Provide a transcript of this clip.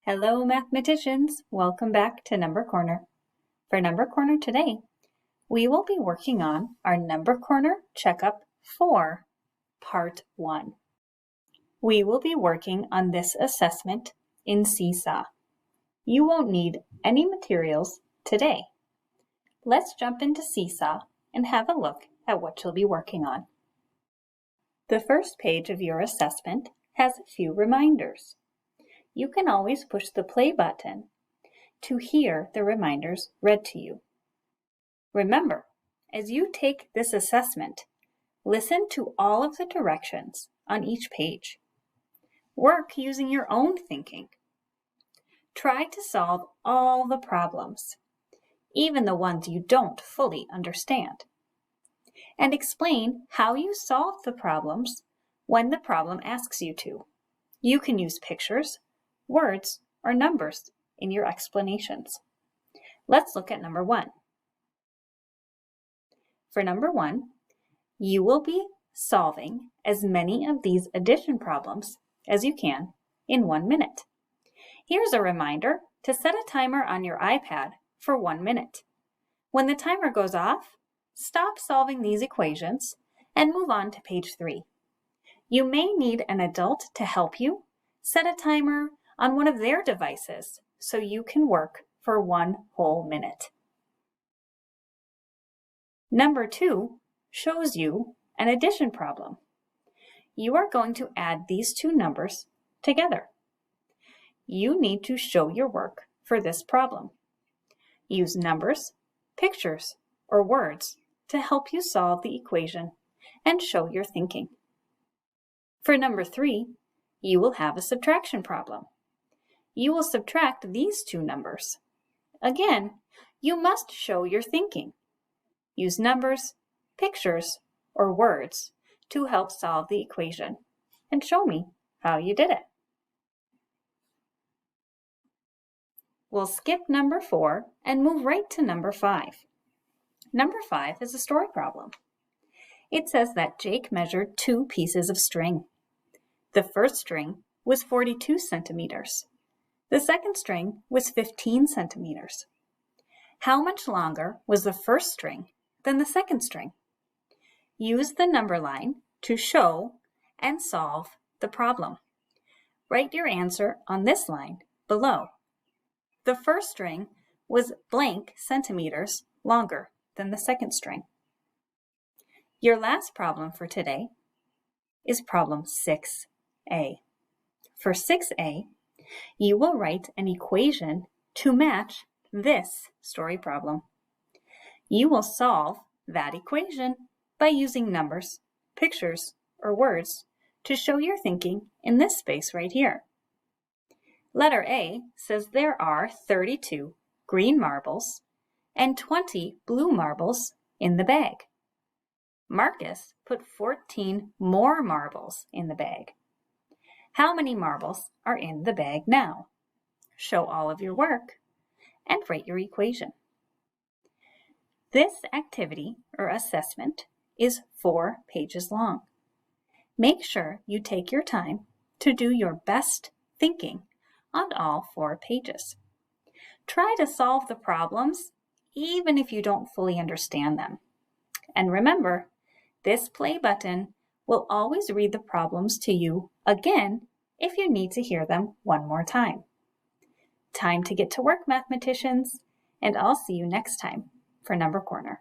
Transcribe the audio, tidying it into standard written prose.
Hello, mathematicians. Welcome back to Number Corner. For Number Corner today, we will be working on our Number Corner Checkup 4, Part 1. We will be working on this assessment in Seesaw. You won't need any materials today. Let's jump into Seesaw and have a look at what you'll be working on. The first page of your assessment has a few reminders. You can always push the play button to hear the reminders read to you. Remember, as you take this assessment, listen to all of the directions on each page. Work using your own thinking. Try to solve all the problems, even the ones you don't fully understand. And explain how you solve the problems when the problem asks you to. You can use pictures, words, or numbers in your explanations. Let's look at number 1. For number 1, you will be solving as many of these addition problems as you can in 1 minute. Here's a reminder to set a timer on your iPad for 1 minute. When the timer goes off, stop solving these equations and move on to page 3. You may need an adult to help you set a timer on one of their devices so you can work for 1 whole minute. Number 2 shows you an addition problem. You are going to add these two numbers together. You need to show your work for this problem. Use numbers, pictures, or words to help you solve the equation and show your thinking. For number 3, you will have a subtraction problem. You will subtract these two numbers. Again, you must show your thinking. Use numbers, pictures, or words to help solve the equation and show me how you did it. We'll skip number 4 and move right to number 5. Number 5 is a story problem. It says that Jake measured 2 pieces of string. The first string was 42 centimeters. The second string was 15 centimeters. How much longer was the first string than the second string? Use the number line to show and solve the problem. Write your answer on this line below. The first string was blank centimeters longer than the second string. Your last problem for today is problem 6a. For 6a, you will write an equation to match this story problem. You will solve that equation by using numbers, pictures, or words to show your thinking in this space right here. Letter A says there are 32 green marbles and 20 blue marbles in the bag. Marcus put 14 more marbles in the bag. How many marbles are in the bag now? Show all of your work and write your equation. This activity or assessment is 4 pages long. Make sure you take your time to do your best thinking on all 4 pages. Try to solve the problems even if you don't fully understand them. And remember, this play button will always read the problems to you again if you need to hear them one more time. Time to get to work, mathematicians, and I'll see you next time for Number Corner.